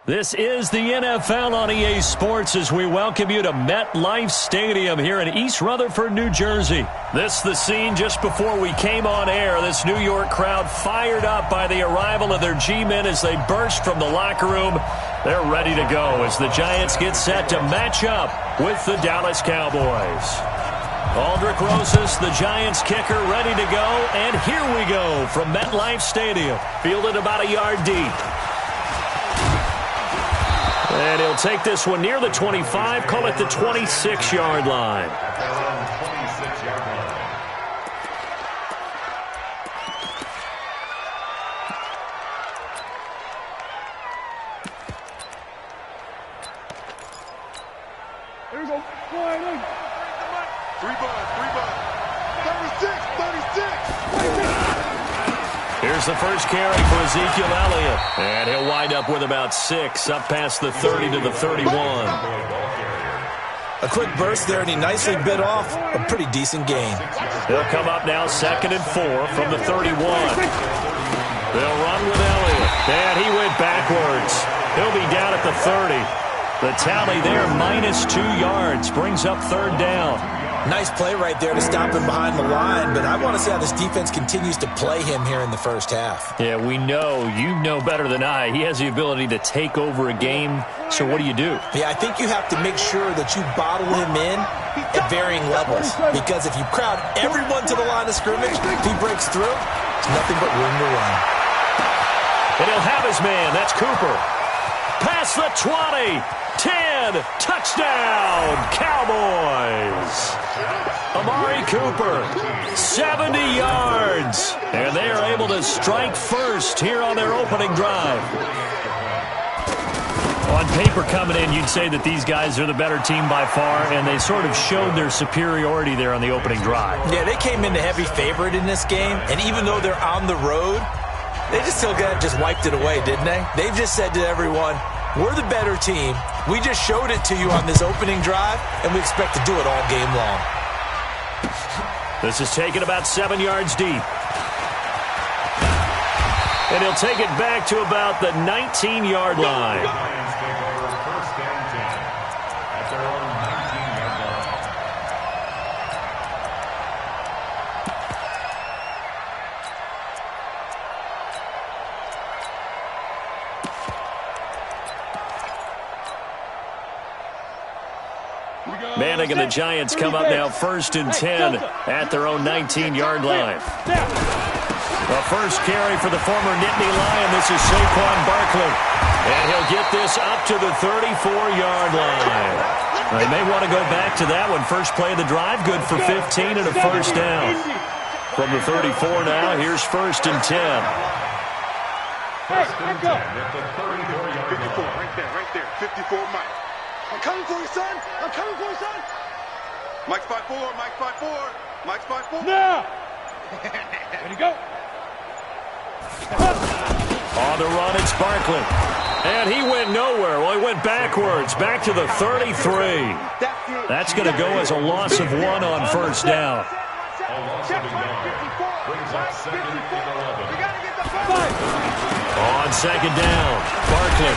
This is the NFL on EA Sports as we welcome you to MetLife Stadium here in East Rutherford, New Jersey. This the scene just before we came on air. This New York crowd fired up by the arrival of their G-men as they burst from the locker room. They're ready to go as the Giants get set to match up with the Dallas Cowboys. Aldrich Rosas, the Giants kicker, ready to go. And here we go from MetLife Stadium. Fielded about a yard deep. And he'll take this one near the 25, call it the 26-yard line. Here we go. Flying in. 3 buds. 36. Here's the first carry for Ezekiel Elliott. And he'll wind up with about 6, up past the 30 to the 31. A quick burst there, and he nicely bit off a pretty decent gain. They'll come up now 2nd and 4 from the 31. They'll run with Elliott. And he went backwards. He'll be down at the 30. The tally there, -2 yards, brings up 3rd down. Nice play right there to stop him behind the line, but I want to see how this defense continues to play him here in the first half. Yeah, we know. You know better than I. He has the ability to take over a game, so what do you do? Yeah, I think you have to make sure that you bottle him in at varying levels, because if you crowd everyone to the line of scrimmage, if he breaks through, it's nothing but room to run. And he'll have his man. That's Cooper. Past the 20. 10, touchdown, Cowboys. Amari Cooper, 70 yards. And they are able to strike first here on their opening drive. On paper coming in, you'd say that these guys are the better team by far, and they sort of showed their superiority there on the opening drive. Yeah, they came in the heavy favorite in this game, and even though they're on the road, they just wiped it away, didn't they? They've just said to everyone, we're the better team. We just showed it to you on this opening drive, and we expect to do it all game long. This is taken about 7 yards deep. And he'll take it back to about the 19-yard line. Manning and the Giants come up now 1st and 10 at their own 19-yard line. The first carry for the former Nittany Lion. This is Saquon Barkley. And he'll get this up to the 34-yard line. They may want to go back to that one. First play of the drive, good for 15 and a first down. From the 34 now, here's 1st and 10. Hey, go. 54, right there. 54, Mike. I'm coming for you, son. Mike spot 4. Mike spot 4. Now. Ready to go. On the run, it's Barkley. And he went nowhere. Well, he went backwards, back to the 33. That's going to go as a loss of 1 on first down. On second down, Barkley.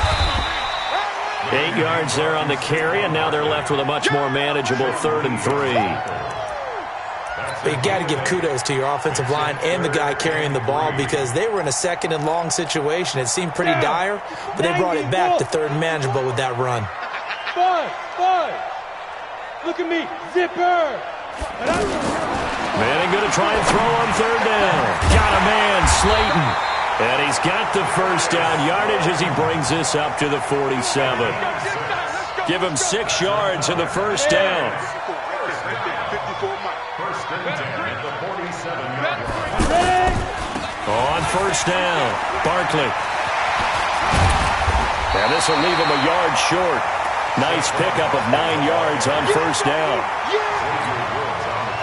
8 yards there on the carry, and now they're left with a much more manageable 3rd and 3. But you got to give kudos to your offensive line and the guy carrying the ball, because they were in a 2nd and long situation. It seemed pretty dire, but they brought it back to 3rd and manageable with that run. Five. Look at me, zipper. Manning going to try and throw on 3rd down. Got a man, Slayton. And he's got the first down yardage as he brings this up to the 47. Give him 6 yards in the first down. On first down, Barkley. And this will leave him a yard short. Nice pickup of 9 yards on first down.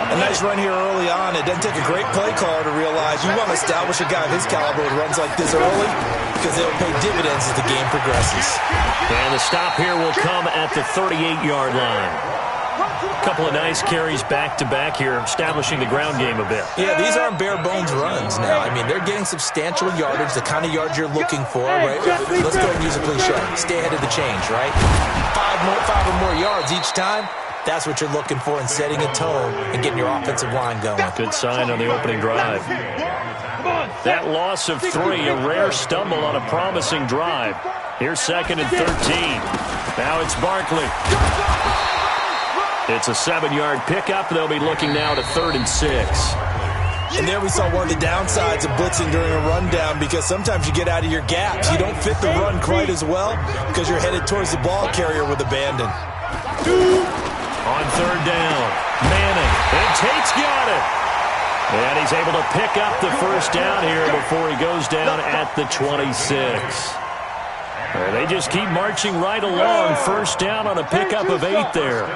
A nice run here early on. It doesn't take a great play caller to realize you want to establish a guy of his caliber who runs like this early, because they'll pay dividends as the game progresses. And the stop here will come at the 38-yard line. A couple of nice carries back-to-back here, establishing the ground game a bit. Yeah, these aren't bare-bones runs now. I mean, they're getting substantial yardage, the kind of yards you're looking for, right? Let's go and use a cliche. Stay ahead of the change, right? Five or more yards each time. That's what you're looking for in setting a tone and getting your offensive line going. Good sign on the opening drive. That loss of 3, a rare stumble on a promising drive. Here's 2nd and 13. Now it's Barkley. It's a 7-yard pickup. They'll be looking now to 3rd and 6. And there we saw one of the downsides of blitzing during a rundown, because sometimes you get out of your gaps. You don't fit the run quite as well because you're headed towards the ball carrier with abandon. On 3rd down, Manning, and Tate's got it. And he's able to pick up the first down here before he goes down at the 26. They just keep marching right along. First down on a pickup of 8 there.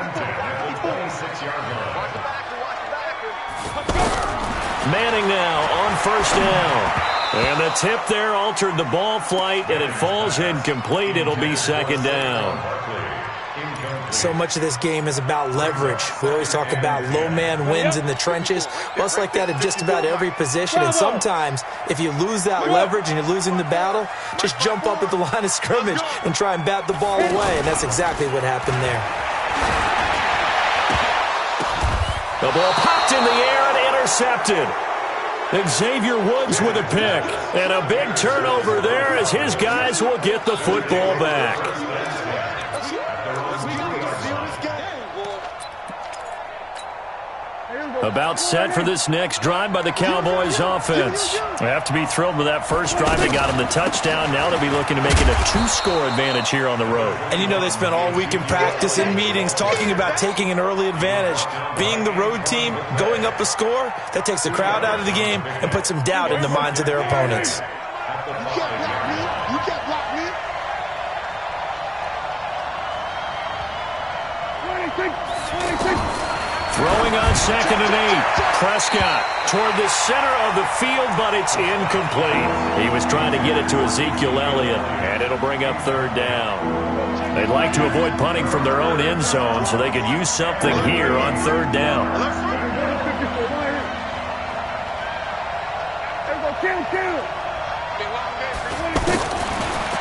Manning now on first down. And the tip there altered the ball flight, and it falls incomplete. It'll be 2nd down. So much of this game is about leverage. We always talk about low man wins in the trenches. Well, it's like that in just about every position. And sometimes, if you lose that leverage and you're losing the battle, just jump up at the line of scrimmage and try and bat the ball away. And that's exactly what happened there. The ball popped in the air and intercepted. Xavier Woods with a pick. And a big turnover there as his guys will get the football back. About set for this next drive by the Cowboys offense. They have to be thrilled with that first drive. They got him the touchdown. Now they'll be looking to make it a 2-score advantage here on the road. And you know, they spent all week in practice, in meetings, talking about taking an early advantage. Being the road team, going up a score, that takes the crowd out of the game and puts some doubt in the minds of their opponents. Throwing on 2nd and 8. Prescott toward the center of the field, but it's incomplete. He was trying to get it to Ezekiel Elliott, and it'll bring up 3rd down. They'd like to avoid punting from their own end zone so they could use something here on 3rd down.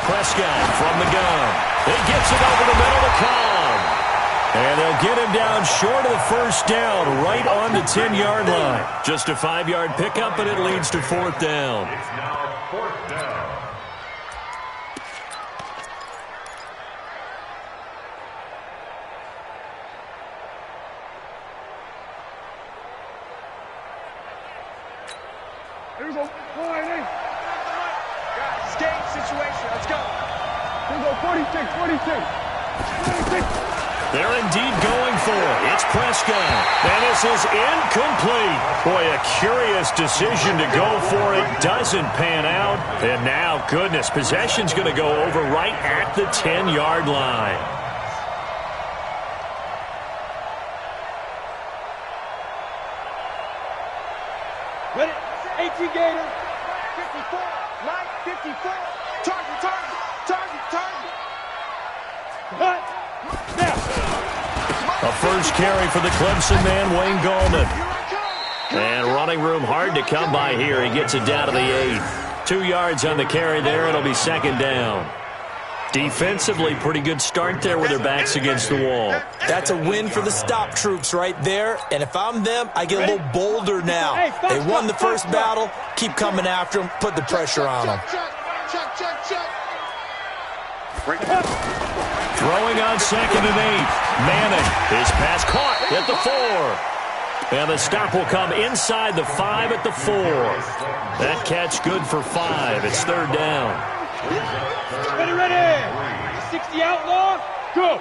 Prescott from the gun. He gets it over the middle to Cobb. And they'll get him down short of the first down, right on the 10-yard line. Just a 5-yard pickup, and it leads to 4th down. It's now 4th down. Here we go. Escape situation. Let's go. Here we go. 46. They're indeed going for it. It's Prescott. And this is incomplete. Boy, a curious decision to go for it. Doesn't pan out. And now, goodness, possession's going to go over right at the 10-yard line. Ready? 18 Gator. 54. Mike, 54. Target. Cut. Now. A first carry for the Clemson man, Wayne Gallman. And running room hard to come by here. He gets it down to the 8. 2 yards on the carry there. It'll be 2nd down. Defensively, pretty good start there with their backs against the wall. That's a win for the stop troops right there. And if I'm them, I get a little bolder now. They won the first battle. Keep coming after them. Put the pressure on them. Throwing on 2nd and 8. Manning. His pass caught at the 4. And the stop will come inside the 5 at the 4. That catch good for 5. It's 3rd down. Ready. 60 outlaw. Go.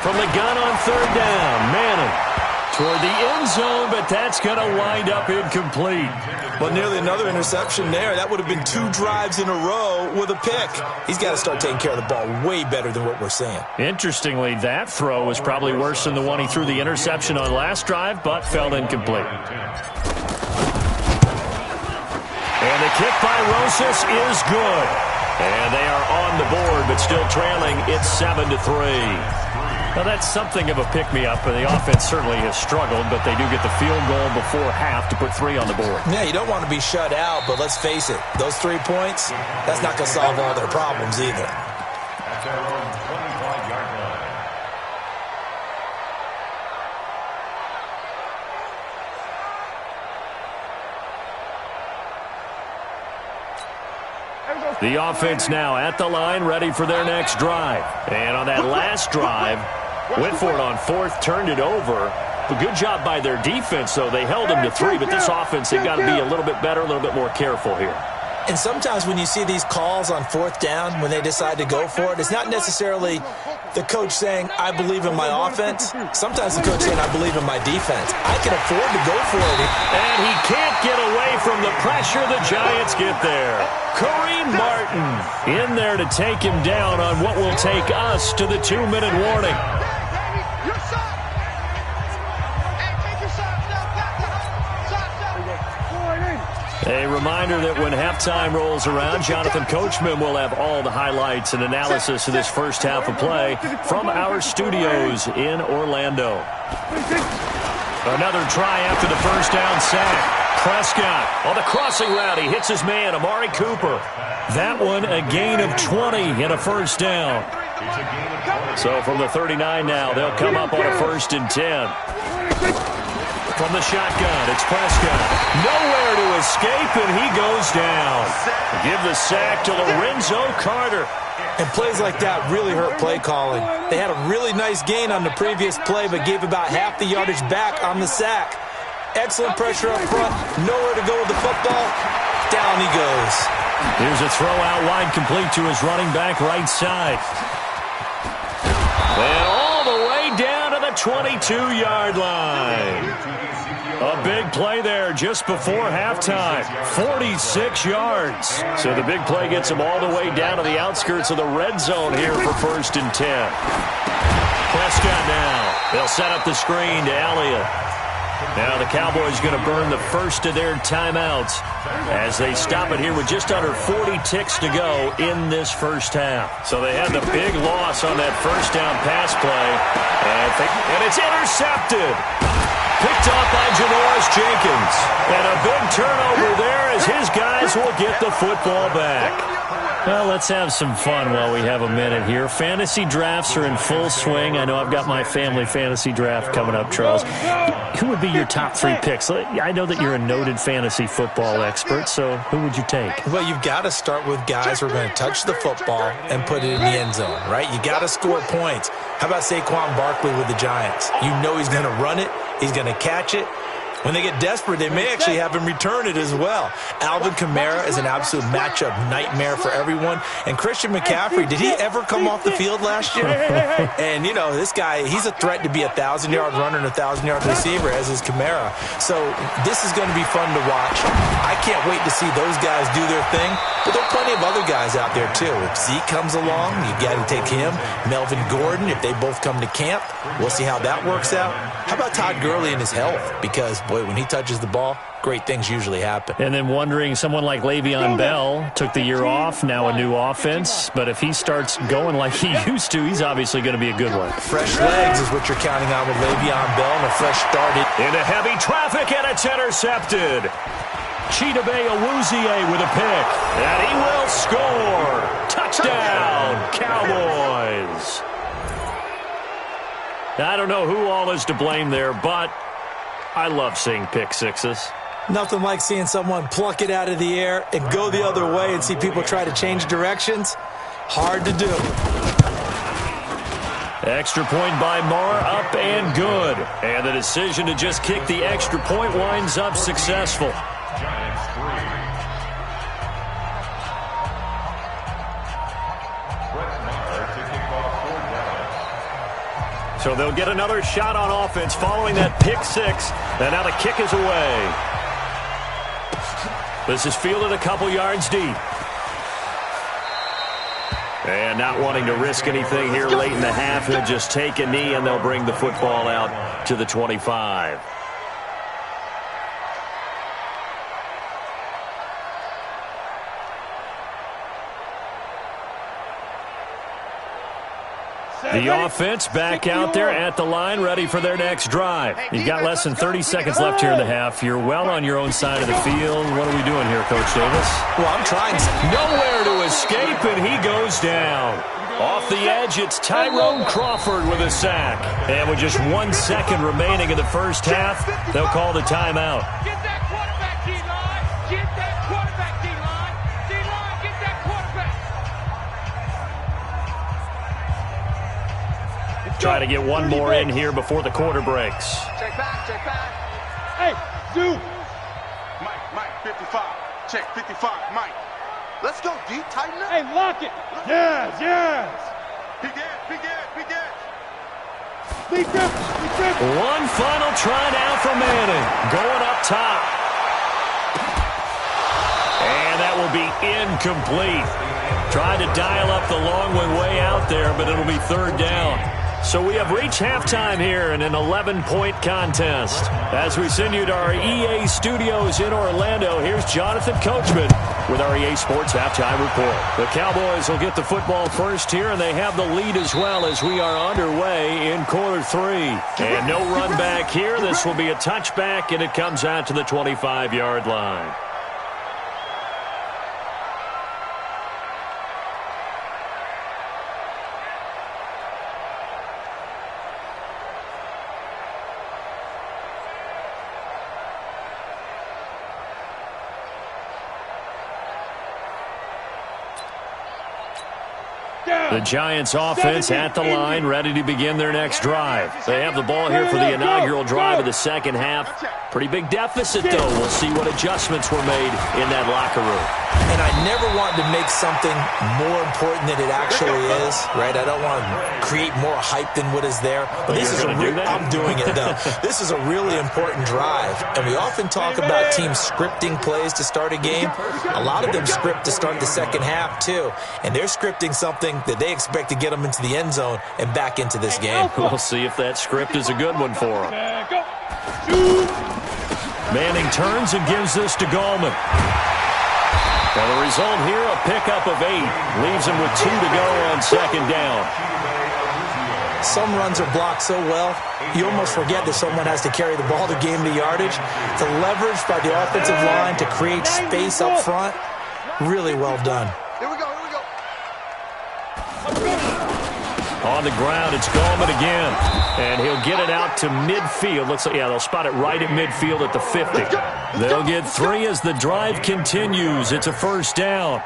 From the gun on 3rd down, Manning toward the end zone, but that's going to wind up incomplete. Well, nearly another interception there. That would have been 2 drives in a row with a pick. He's got to start taking care of the ball way better than what we're seeing. Interestingly, that throw was probably worse than the one he threw the interception on last drive, but fell incomplete. And the kick by Rosas is good. And they are on the board, but still trailing. It's 7-3. Now, that's something of a pick-me-up, and the offense certainly has struggled, but they do get the field goal before half to put 3 on the board. Yeah, you don't want to be shut out, but let's face it, those 3 points, that's not going to solve all their problems either. At their own 25-yard line. The offense now at the line, ready for their next drive. And on that last drive, went for it on 4th, turned it over. A good job by their defense, though. They held them to 3, but this offense, they've got to be a little bit better, a little bit more careful here. And sometimes when you see these calls on 4th down, when they decide to go for it, it's not necessarily the coach saying, I believe in my offense. Sometimes the coach saying, I believe in my defense. I can afford to go for it. And he can't get away from the pressure. The Giants get there. Kareem Martin in there to take him down on what will take us to the 2-minute warning. A reminder that when halftime rolls around, Jonathan Coachman will have all the highlights and analysis of this first half of play from our studios in Orlando. Another try after the first down sack. Prescott on the crossing route. He hits his man, Amari Cooper. That one a gain of 20 and a first down. So from the 39 now, they'll come up on a 1st and 10. From the shotgun, it's Prescott. Nowhere to escape, and he goes down. Give the sack to Lorenzo Carter. And plays like that really hurt play calling. They had a really nice gain on the previous play, but gave about half the yardage back on the sack. Excellent pressure up front. Nowhere to go with the football. Down he goes. Here's a throw out wide, complete to his running back right side. And all the way down to the 22-yard line. A big play there just before halftime. 46 yards. So the big play gets him all the way down to the outskirts of the red zone here for 1st and 10. Prescott now. They'll set up the screen to Elliott. Now the Cowboys going to burn the first of their timeouts as they stop it here with just under 40 ticks to go in this first half. So they had the big loss on that first down pass play. And it's intercepted. Picked off by Janoris Jenkins. And a big turnover there as his guys will get the football back. Well, let's have some fun while we have a minute here. Fantasy drafts are in full swing. I know I've got my family fantasy draft coming up, Charles. Who would be your top 3 picks? I know that you're a noted fantasy football expert, so who would you take? Well, you've got to start with guys who are going to touch the football and put it in the end zone, right? You got to score points. How about Saquon Barkley with the Giants? You know he's going to run it. He's going to catch it. When they get desperate, they may actually have him return it as well. Alvin Kamara is an absolute matchup nightmare for everyone. And Christian McCaffrey, did he ever come off the field last year? And, you know, this guy, he's a threat to be a 1,000-yard runner and a 1,000-yard receiver, as is Kamara. So this is going to be fun to watch. I can't wait to see those guys do their thing. But there are plenty of other guys out there, too. If Zeke comes along, you got to take him. Melvin Gordon, if they both come to camp, we'll see how that works out. How about Todd Gurley and his health? Because, boy, when he touches the ball, great things usually happen. And then wondering, someone like Le'Veon Bell took the year off, now a new offense. But if he starts going like he used to, he's obviously going to be a good one. Fresh legs is what you're counting on with Le'Veon Bell, and a fresh start. Into heavy traffic, and it's intercepted. Chidobe Awuzie with a pick. And he will score. Touchdown, Cowboys. I don't know who all is to blame there, but I love seeing pick sixes. Nothing like seeing someone pluck it out of the air and go the other way and see people try to change directions. Hard to do. Extra point by Marr, up and good. And the decision to just kick the extra point winds up successful. Giants 3. Brett Maher to kick off 4 down. So they'll get another shot on offense following that pick six. And now the kick is away. This is fielded a couple yards deep. And not wanting to risk anything here late in the half, he'll just take a knee and they'll bring the football out to the 25. The offense back out there at the line, ready for their next drive. You've got less than 30 seconds left here in the half. You're well on your own side of the field. What are we doing here, Coach Davis? Well, I'm trying to. Nowhere to escape, and he goes down. Off the edge, it's Tyrone Crawford with a sack. And with just 1 second remaining in the first half, they'll call the timeout. Get that quarterback, D-line. Get that quarterback, D-line. D-line, get that quarterback. Try to get one more in here before the quarter breaks. Check back, check back. Hey, zoom. Mike, 55. Check 55, Mike. Let's go, D. Tighten up. Hey, lock it. Yes. Big edge. Big grip. One final try now for Madden. Going up top. And that will be incomplete. Tried to dial up the long way out there, but it'll be third down. So we have reached halftime here in an 11-point contest. As we send you to our EA studios in Orlando, here's Jonathan Coachman with our EA Sports Halftime Report. The Cowboys will get the football first here, and they have the lead as well as we are underway in quarter 3. And no run back here. This will be a touchback, and it comes out to the 25-yard line. The Giants offense at the line, ready to begin their next drive. They have the ball here for the inaugural drive of the second half. Pretty big deficit, though. We'll see what adjustments were made in that locker room. And I never wanted to make something more important than it actually is, right? I don't want to create more hype than what is there. But this is I'm doing it, though. This is a really important drive. And we often talk about teams scripting plays to start a game. A lot of them script to start the second half, too. And they're scripting something that they expect to get them into the end zone and back into this game. We'll see if that script is a good one for them. Manning turns and gives this to Gallman. Well, the result here, a pickup of 8. Leaves him with 2 to go on second down. Some runs are blocked so well, you almost forget that someone has to carry the ball to gain the yardage. The leverage by the offensive line to create space up front, really well done. Here we go. On the ground, it's Gallman again. And he'll get it out to midfield. Looks like, yeah, they'll spot it right at midfield at the 50. They'll get 3 as the drive continues. It's a first down.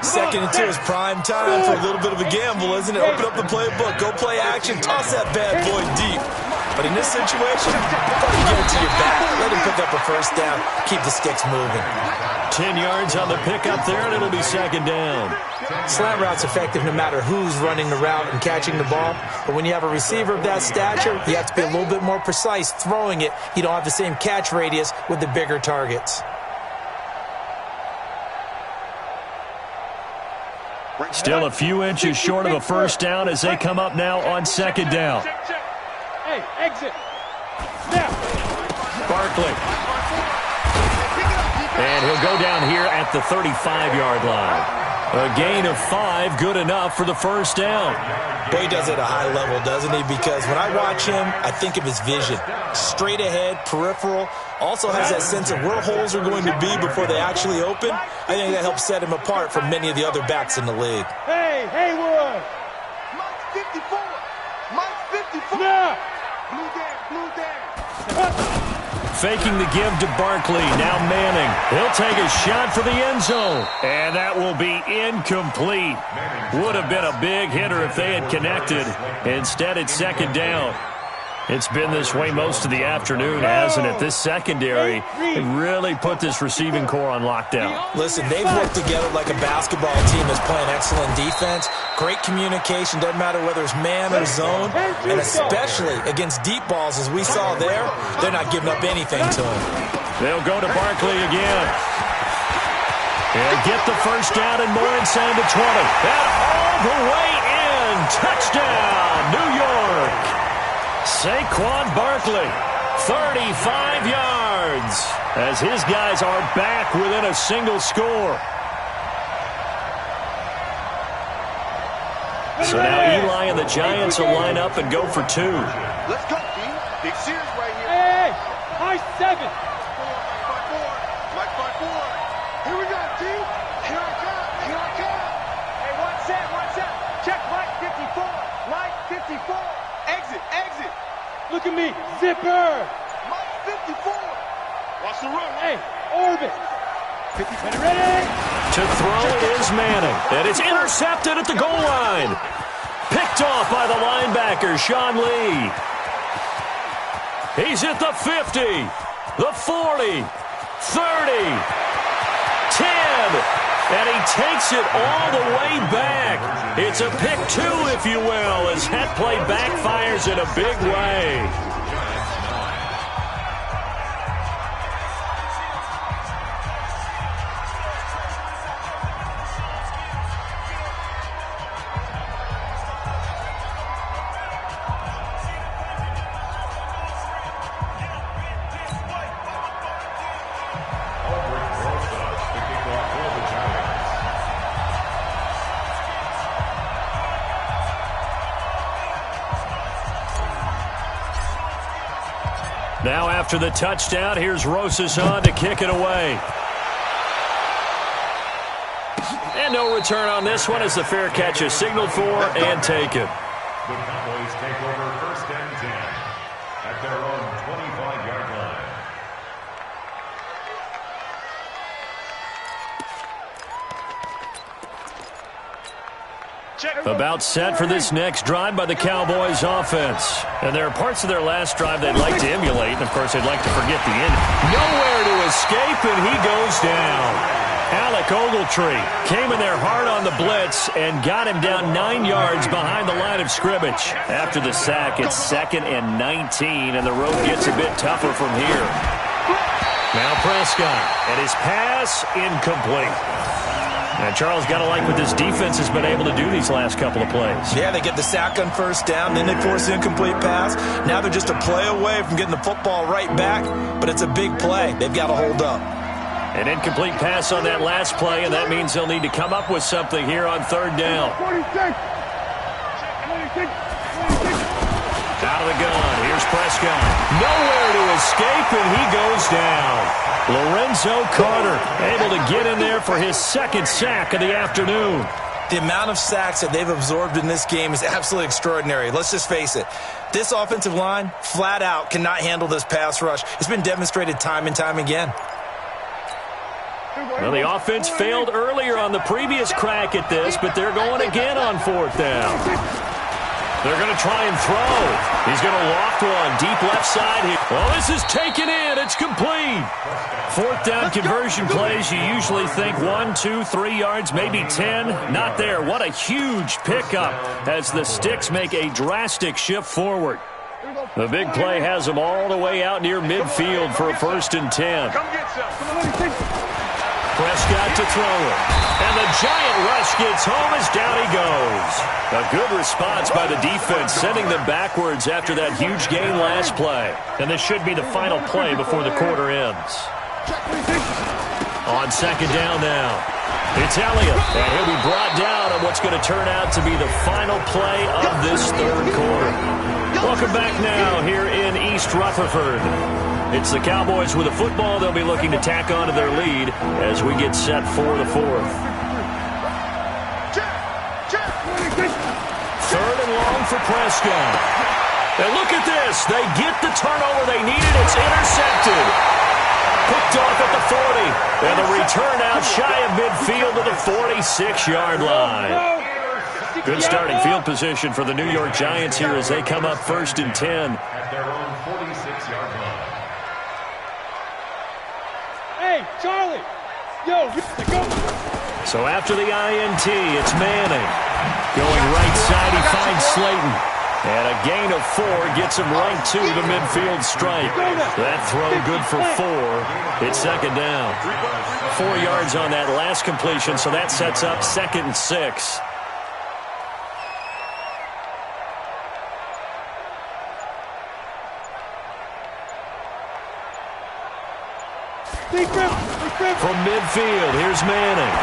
2nd and 2 is prime time for a little bit of a gamble, isn't it? Open up the playbook, go play action, toss that bad boy deep. But in this situation, give it to your back. Let him pick up a first down. Keep the sticks moving. 10 yards on the pickup there, and it'll be second down. Slant route's effective no matter who's running the route and catching the ball. But when you have a receiver of that stature, you have to be a little bit more precise throwing it. You don't have the same catch radius with the bigger targets. Still a few inches short of a first down as they come up now on second down. Hey, exit. Snap. Barkley. And he'll go down here at the 35-yard line. A gain of 5, good enough for the first down. Boy, he does it at a high level, doesn't he? Because when I watch him, I think of his vision. Straight ahead, peripheral. Also has that sense of where holes are going to be before they actually open. I think that helps set him apart from many of the other backs in the league. Hey, Haywood. Mike's 54. Mike's 54. Snap. Blue down. Faking the give to Barkley. Now Manning. He'll take a shot for the end zone. And that will be incomplete. Would have been a big hitter if they had connected. Instead, it's second down. It's been this way most of the afternoon, hasn't it? This secondary really put this receiving core on lockdown. Listen, they've worked together like a basketball team that's playing excellent defense. Great communication, doesn't matter whether it's man or zone. And especially against deep balls, as we saw there, they're not giving up anything to him. They'll go to Barkley again. And get the first down and more inside the 20. And all the way in. Touchdown, New York. Saquon Barkley, 35 yards, as his guys are back within a single score. So now Eli and the Giants will line up and go for two. Let's go, D. Big series right here. Hey, high 7. Like 5-4. Here we go, D. Here I come. Here I come. Hey, one set. Check light 54. Light 54. Exit. Look at me. Zipper. Mike 54. Watch the run. Hey, orbit. Ready? To throw is Manning. And it's intercepted at the goal line. Picked off by the linebacker, Sean Lee. He's at the 50, the 40, 30, 10. And he takes it all the way back. It's a pick two, if you will, as that play backfires in a big way. Now after the touchdown, here's Rosas on to kick it away. And no return on this one as the fair catch is signaled for and taken. The Cowboys take over 1st and 10 at their own 25-yard line. About set for this next drive by the Cowboys offense. And there are parts of their last drive they'd like to emulate, and of course they'd like to forget the end. Nowhere to escape, and he goes down. Alec Ogletree came in there hard on the blitz and got him down 9 yards behind the line of scrimmage. After the sack, it's 2nd and 19, and the road gets a bit tougher from here. Now Prescott, and his pass incomplete. And Charles, got to like what this defense has been able to do these last couple of plays. Yeah, they get the sack on 1st down, then they force an incomplete pass. Now they're just a play away from getting the football right back, but it's a big play. They've got to hold up. An incomplete pass on that last play, and that means they'll need to come up with something here on 3rd down. Out of the gun, here's Prescott. Nowhere to escape, and he goes down. Lorenzo Carter able to get in there for his 2nd sack of the afternoon. The amount of sacks that they've absorbed in this game is absolutely extraordinary. Let's just face it. This offensive line, flat out, cannot handle this pass rush. It's been demonstrated time and time again. Well, the offense failed earlier on the previous crack at this, but they're going again on 4th down. They're going to try and throw. He's going to loft one deep left side here. Well, this is taken in. It's complete. 4th down conversion plays, you usually think 1, 2, 3 yards, maybe 10. Not there. What a huge pickup as the Sticks make a drastic shift forward. The big play has them all the way out near midfield for a 1st and 10. Come get some. Prescott to throw it. And the giant rush gets home as down he goes. A good response by the defense, sending them backwards after that huge gain last play. And this should be the final play before the quarter ends. On 2nd down now, it's Elliott. And he'll be brought down on what's going to turn out to be the final play of this 3rd quarter. Welcome back now here in East Rutherford. It's the Cowboys with a football. They'll be looking to tack on to their lead as we get set for the 4th. 3rd and long for Prescott. And look at this. They get the turnover they needed. It's intercepted. Picked off at the 40. And the return out shy of midfield to the 46-yard line. Good starting field position for the New York Giants here as they come up 1st and 10. At their own 46-yard line. Hey, Charlie. Yo, go. So after the INT, it's Manning. Going right side, he finds Slayton. And a gain of 4 gets him right to the midfield stripe. That throw good for 4. It's 2nd down. 4 yards on that last completion, so that sets up 2nd and 6. From midfield, here's Manning.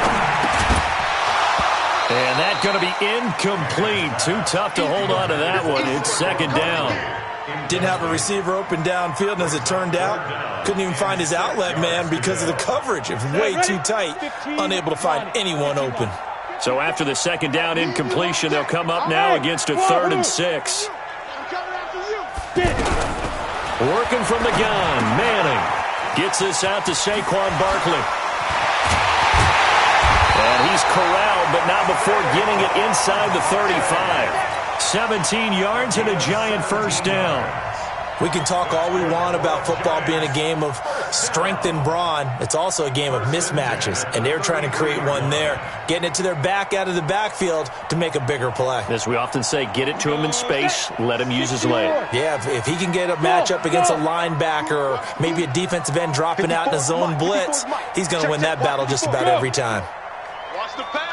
And that going to be incomplete. Too tough to hold on to that one. It's second down. Didn't have a receiver open downfield, and as it turned out, couldn't even find his outlet man because of the coverage. It was way too tight, unable to find anyone open. So after the second down incompletion, they'll come up now against a 3rd and 6. Working from the gun, Manning gets this out to Saquon Barkley. And he's corralled, but not before getting it inside the 35. 17 yards and a giant first down. We can talk all we want about football being a game of strength and brawn. It's also a game of mismatches, and they're trying to create one there, getting it to their back out of the backfield to make a bigger play. As we often say, get it to him in space, let him use his leg. Yeah, if he can get a matchup against a linebacker or maybe a defensive end dropping out in a zone blitz, he's going to win that battle just about every time. Watch the pass.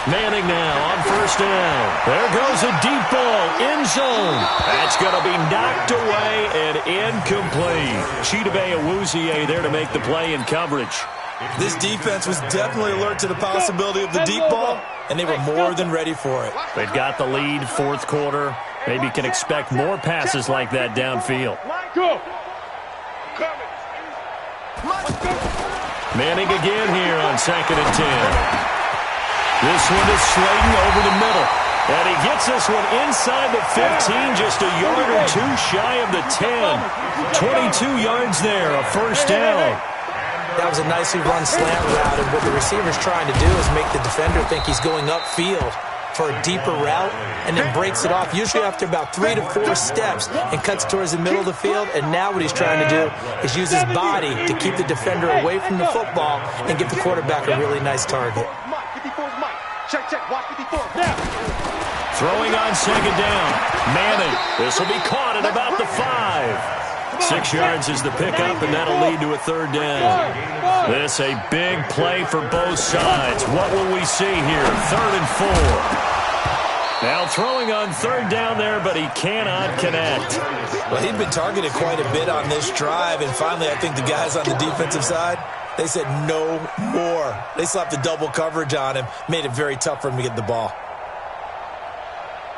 Manning now on first down. There goes a deep ball, end zone. That's going to be knocked away and incomplete. Chidobe Awuzie there to make the play in coverage. This defense was definitely alert to the possibility of the deep ball, and they were more than ready for it. They've got the lead, fourth quarter. Maybe can expect more passes like that downfield. Manning again here on 2nd and 10. This one is Slayton over the middle. And he gets this one inside the 15, just a yard or two shy of the 10. 22 yards there, a first down. That was a nicely run slant route, and what the receiver's trying to do is make the defender think he's going upfield for a deeper route, and then breaks it off, usually after about 3 to 4 steps, and cuts towards the middle of the field. And now what he's trying to do is use his body to keep the defender away from the football and give the quarterback a really nice target. Check, watch 54. Throwing on second down. Manning. This will be caught at about the 5. 6 yards is the pickup, and that'll lead to a 3rd down. This a big play for both sides. What will we see here? 3rd and 4. Now throwing on 3rd down there, but he cannot connect. Well, he'd been targeted quite a bit on this drive, and finally I think the guys on the defensive side, they said no more. They slapped the double coverage on him, made it very tough for him to get the ball.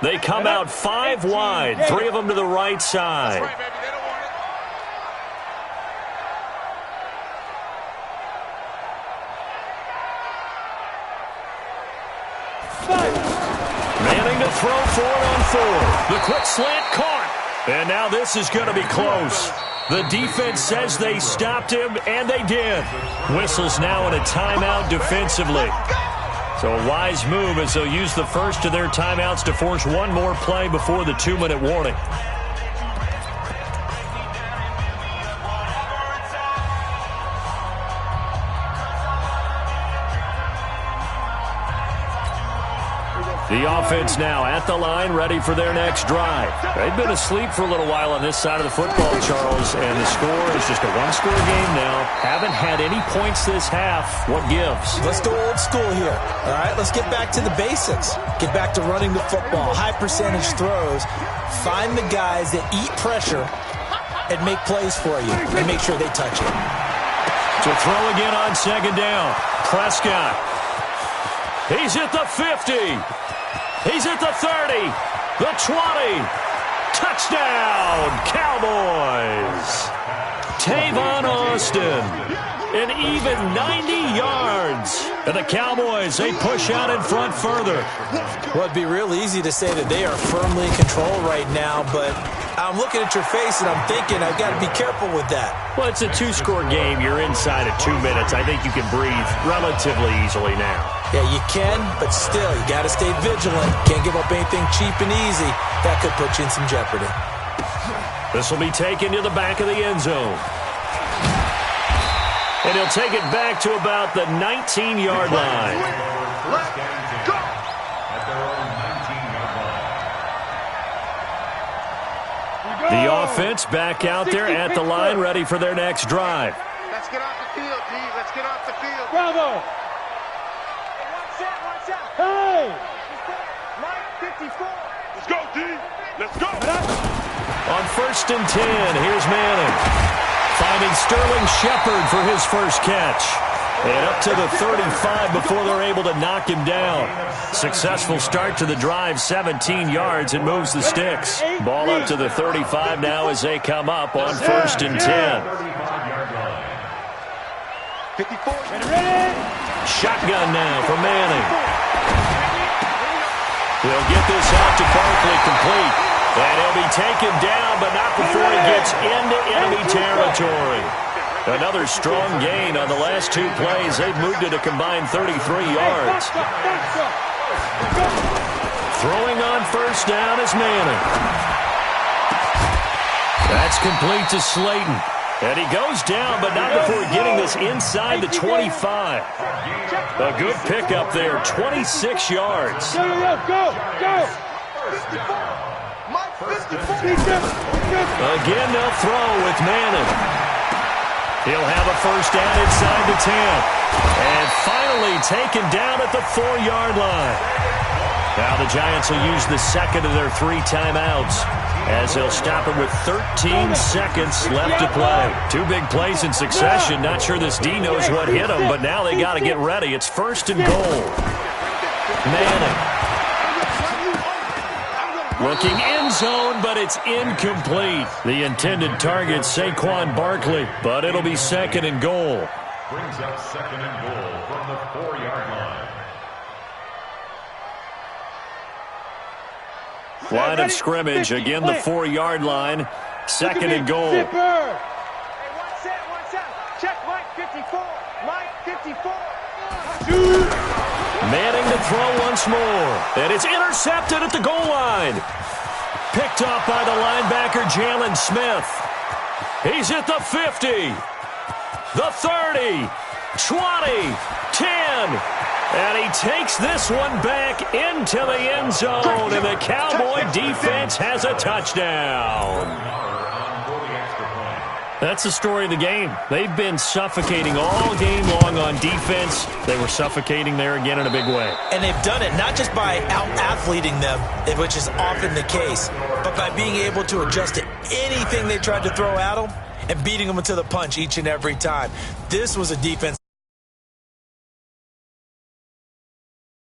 They come out 5 wide, 3 of them to the right side. Manning to throw 4 on 4. The quick slant caught. And now this is going to be close. The defense says they stopped him, and they did. Whistles now in a timeout defensively. So a wise move as they'll use the first of their timeouts to force one more play before the 2-minute warning. The offense now at the line, ready for their next drive. They've been asleep for a little while on this side of the football, Charles, and the score is just a one-score game now. Haven't had any points this half. What gives? Let's go old school here. All right, let's get back to the basics. Get back to running the football, high-percentage throws. Find the guys that eat pressure and make plays for you, and make sure they touch it. To throw again on second down. Prescott. He's at the 50. He's at the 30, the 20. Touchdown, Cowboys. Tavon Austin, an even 90 yards. And the Cowboys, they push out in front further. Well, it'd be real easy to say that they are firmly in control right now, but I'm looking at your face and I'm thinking I've got to be careful with that. Well, it's a 2-score game. You're inside of 2 minutes. I think you can breathe relatively easily now. Yeah, you can, but still, you got to stay vigilant. Can't give up anything cheap and easy. That could put you in some jeopardy. This will be taken to the back of the end zone. And he'll take it back to about the 19-yard line. Let's go. At their own 19-yard line. The offense back out there at the line, ready for their next drive. Let's get off the field, D. Let's get off the field. Bravo! Hey! Mike 54. Let's go, D. Let's go. On 1st and 10, here's Manning. Finding Sterling Shepard for his first catch. And up to the 35 before they're able to knock him down. Successful start to the drive, 17 yards, and moves the sticks. Ball up to the 35 now as they come up on 1st and 10. 54. Shotgun now for Manning. He'll get this out to Barkley complete. And he'll be taken down, but not before he gets into enemy territory. Another strong gain on the last 2 plays. They've moved it a combined 33 yards. Throwing on 1st down is Manning. That's complete to Slayton. And he goes down, but not before getting this inside the 25. A good pickup there, 26 yards. Go. Again, they'll throw with Manning. He'll have a 1st down inside the 10. And finally taken down at the 4-yard line. Now the Giants will use the second of their 3 timeouts as they'll stop it with 13 seconds left to play. 2 big plays in succession. Not sure this D knows what hit them, but now they got to get ready. It's 1st and goal. Manning. Looking end zone, but it's incomplete. The intended target, Saquon Barkley, but it'll be 2nd and goal. Brings up 2nd and goal from the 4-yard line. Line of scrimmage, again the 4-yard line. 2nd and goal. Hey, one set. Check Mike 54. Mike 54. Manning to throw once more. And it's intercepted at the goal line. Picked off by the linebacker, Jalen Smith. He's at the 50. The 30. 20. 10. And he takes this one back into the end zone. And the Cowboy defense has a touchdown. That's the story of the game. They've been suffocating all game long on defense. They were suffocating there again in a big way. And they've done it not just by out-athleting them, which is often the case, but by being able to adjust to anything they tried to throw at them and beating them to the punch each and every time. This was a defense